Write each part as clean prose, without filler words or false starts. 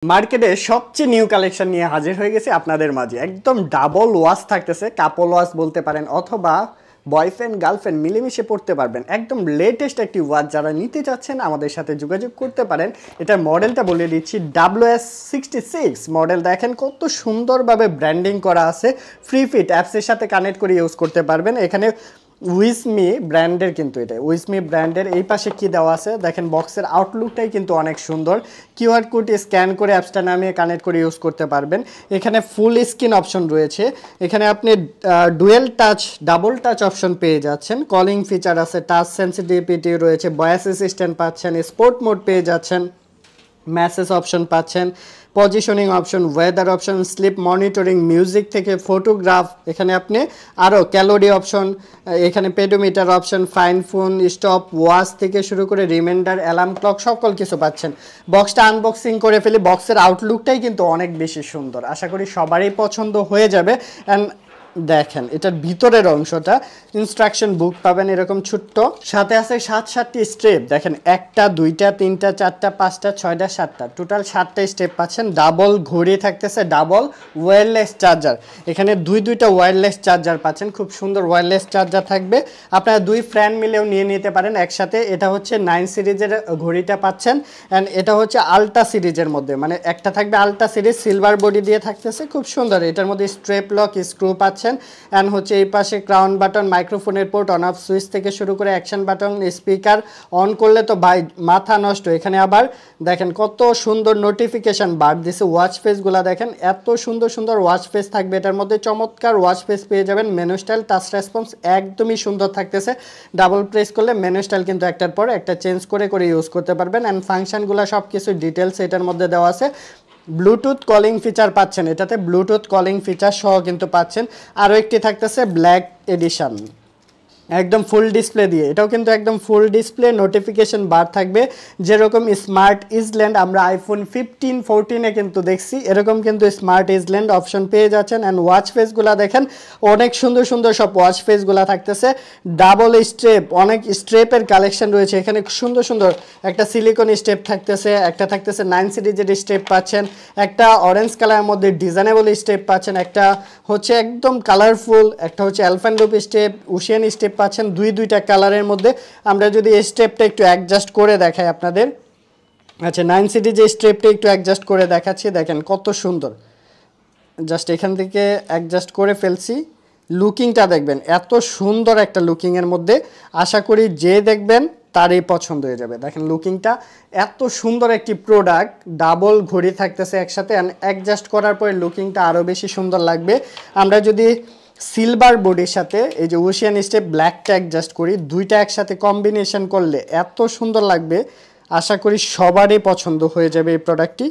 মার্কেটে সবচেয়ে new collection নিয়ে হাজির হয়ে গেছে আপনাদের মাঝে। একদম ডাবল ওয়াশ থাকতেছে, কাপল ওয়াশ বলতে পারেন অথবা বয়ফ্রেন্ড গার্লফ্রেন্ড মিলেমিশে পড়তে পারবেন। একদম লেটেস্ট একটি ওয়াচ যারা নিতে চাচ্ছেন আমাদের সাথে যোগাযোগ করতে পারেন। এটার মডেলটা বলে দিচ্ছি, WS66 মডেল। দেখেন কত সুন্দরভাবে ব্র্যান্ডিং করা আছে। ফ্রি ফিট অ্যাপসের সাথে কানেক্ট করে ইউজ করতে পারবেন। এখানে উইসমি ব্র্যান্ডের, কিন্তু এটা উইসমি ব্র্যান্ডের। এই পাশে কি দেওয়া আছে দেখেন, বক্সের আউটলুকটাই কিন্তু অনেক সুন্দর। কিউআর কোড স্ক্যান করে অ্যাপসটা নামিয়ে কানেক্ট করে ইউজ করতে পারবেন। এখানে ফুল স্ক্রিন অপশন রয়েছে। এখানে আপনি dual touch, double touch option পেয়ে যাচ্ছেন। কলিং ফিচার আছে, টাচ সেন্সিটিভিটি রয়েছে, ভয়েস অ্যাসিস্ট্যান্ট পাচ্ছেন, স্পোর্ট মোড পেয়ে যাচ্ছেন, মেসেজ অপশন পাচ্ছেন, positioning option, weather option, slip monitoring, music থেকে ফটোগ্রাফ। এখানে আপনি আরও ক্যালোরি অপশন, এখানে pedometer option, fine phone, stop watch থেকে শুরু করে রিমাইন্ডার, অ্যালার্ম ক্লক সকল কিছু পাচ্ছেন। বক্সটা আনবক্সিং করে ফেলি। বক্সের আউটলুকটাই কিন্তু অনেক বেশি সুন্দর, আশা করি সবারই পছন্দ হয়ে যাবে। অ্যান্ড দেখেন এটার ভিতরের অংশটা, ইনস্ট্রাকশন বুক পাবেন এরকম ছোট্ট, সাথে আছে 7টি স্টেপ। দেখেন 1টা 2টা 3টা 4টা 5টা 6টা 7টা, টোটাল 7টা স্টেপ পাচ্ছেন। ডাবল ঘড়ি থাকতেছে, ডাবল ওয়্যারলেস চার্জার। এখানে দুইটা ওয়্যারলেস চার্জার পাচ্ছেন, খুব সুন্দর ওয়্যারলেস চার্জার থাকবে। আপনারা দুই ফ্রেন্ড মিলেও নিয়ে নিতে পারেন একসাথে। এটা হচ্ছে 9 সিরিজের ঘড়িটা পাচ্ছেন, অ্যান্ড এটা হচ্ছে আলট্রা সিরিজের মধ্যে, মানে একটা থাকবে আলট্রা সিরিজ, সিলভার বডি দিয়ে থাকতেছে, খুব সুন্দর। এটার মধ্যে স্ট্রেপ লক স্ক্রু পাচ্ছেন। অ্যান্ড হচ্ছে এই পাশে ক্রাউন বাটন, মাইক্রোফোনের পোর্ট, অন অফ সুইচ থেকে শুরু করে অ্যাকশন বাটন, স্পিকার অন করলে তো ভাই মাথা নষ্ট। এখানে আবার দেখেন কত সুন্দর নোটিফিকেশন বার দিছে। ওয়াচ ফেসগুলা দেখেন, এত সুন্দর সুন্দর ওয়াচ ফেস থাকবে এটার মধ্যে। চমৎকার ওয়াচ ফেস পেয়ে যাবেন। মেনু স্টাইল, টাচ রেসপন্স একদমই সুন্দর থাকতেছে। ডাবল প্রেস করলে মেনু স্টাইল কিন্তু একটার পর একটা চেঞ্জ করে করে ইউজ করতে পারবেন। অ্যান্ড ফাংশনগুলো সব কিছু ডিটেলস এটার মধ্যে দেওয়া আছে। ব্লুটুথ কলিং ফিচার পাচ্ছেন, এটাতে ব্লুটুথ কলিং ফিচার সহ কিন্তু পাচ্ছেন। আরও একটি থাকতেছে ব্ল্যাক এডিশন, একদম ফুল ডিসপ্লে দিয়ে। এটাও কিন্তু একদম ফুল ডিসপ্লে, নোটিফিকেশন বার থাকবে। যেরকম স্মার্ট ইজল্যান্ড আমরা আইফোন 15 14-এ কিন্তু দেখছি, এরকম কিন্তু স্মার্ট ইজল্যান্ড অপশন পেয়ে যাচ্ছেন। অ্যান্ড ওয়াচ ফেসগুলা দেখেন, অনেক সুন্দর সুন্দর সব ওয়াচ ফেসগুলা থাকতেছে। ডাবল স্ট্রেপ, অনেক স্ট্রেপের কালেকশন রয়েছে এখানে, সুন্দর সুন্দর। একটা সিলিকন স্টেপ থাকতেছে, একটা থাকতেছে 9 সিরিজের স্টেপ পাচ্ছেন, একটা অরেঞ্জ কালারের মধ্যে ডিজাইনেবল স্টেপ পাচ্ছেন, একটা হচ্ছে একদম কালারফুল, একটা হচ্ছে এলফ্যান্ডোপ স্টেপ, উশিয়ান স্টেপ পাচ্ছেন, দুইটা কালারের মধ্যে। আমরা যদি স্টেপটা একটু অ্যাডজাস্ট করে দেখাই আপনাদের, আচ্ছা 9 সিরিজের স্টেপটা একটু অ্যাডজাস্ট করে দেখাচ্ছি। দেখেন কত সুন্দর, জাস্ট এখান থেকে অ্যাডজাস্ট করে ফেলছি। লুকিংটা দেখবেন, এত সুন্দর একটা লুকিংয়ের মধ্যে। আশা করি যে দেখবেন তারই পছন্দ হয়ে যাবে। দেখেন লুকিংটা এত সুন্দর একটি প্রোডাক্ট। ডাবল ঘড়ি থাকতেছে একসাথে, অ্যাডজাস্ট করার পরে লুকিংটা আরও বেশি সুন্দর লাগবে। আমরা যদি সিলভার বডির সাথে এই যে ওশিয়ান স্টেপ ব্ল্যাকটা অ্যাডজাস্ট করি, দুইটা একসাথে কম্বিনেশন করলে এত সুন্দর লাগবে। আশা করি সবারই পছন্দ হয়ে যাবে এই প্রোডাক্টটি।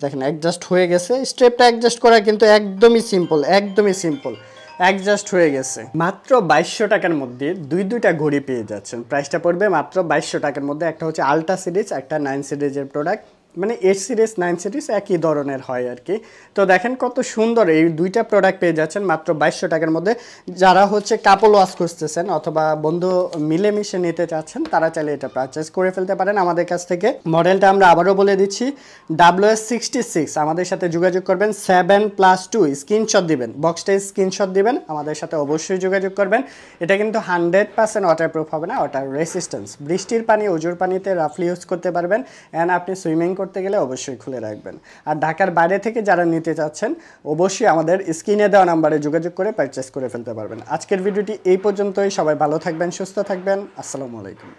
দেখেন অ্যাডজাস্ট হয়ে গেছে। স্টেপটা অ্যাডজাস্ট করা কিন্তু একদমই সিম্পল, একদমই সিম্পল, অ্যাডজাস্ট হয়ে গেছে। মাত্র 2200 টাকার মধ্যে দুইটা ঘড়ি পেয়ে যাচ্ছেন। প্রাইসটা পড়বে মাত্র 2200 টাকার মধ্যে। একটা হচ্ছে আলট্রা সিরিজ, একটা 9 সিরিজের প্রোডাক্ট, মানে 8 সিরিজ 9 সিরিজ একই ধরনের হয় আর কি। তো দেখেন কত সুন্দর এই দুইটা প্রোডাক্ট পেয়ে যাচ্ছেন মাত্র 2200 টাকার মধ্যে। যারা হচ্ছে কাপল ওয়াচ খুঁজতেছেন অথবা বন্ধু মিলেমিশে নিতে চাচ্ছেন, তারা চাইলে এটা পারচেস করে ফেলতে পারেন আমাদের কাছ থেকে। মডেলটা আমরা আবারও বলে দিচ্ছি, WS66। আমাদের সাথে যোগাযোগ করবেন 7+2, স্ক্রিনশট দিবেন, বক্সটাই স্ক্রিনশট দিবেন, আমাদের সাথে অবশ্যই যোগাযোগ করবেন। এটা কিন্তু 100% ওয়াটারপ্রুফ হবে না, ওয়াটার রেসিস্ট্যান্স। বৃষ্টির পানি, উজুর পানিতে রাফলি ইউজ করতে পারবেন। অ্যান্ড আপনি সুইমিং করতে গেলে অবশ্যই খুলে রাখবেন। আর ঢাকার বাইরে থেকে যারা নিতে চাচ্ছেন অবশ্যই আমাদের স্ক্রিনে দেওয়া নাম্বারে যোগাযোগ করে পারচেস করে ফেলতে পারবেন। আজকের ভিডিওটি এই পর্যন্তই। সবাই ভালো থাকবেন, সুস্থ থাকবেন। আসসালামু আলাইকুম।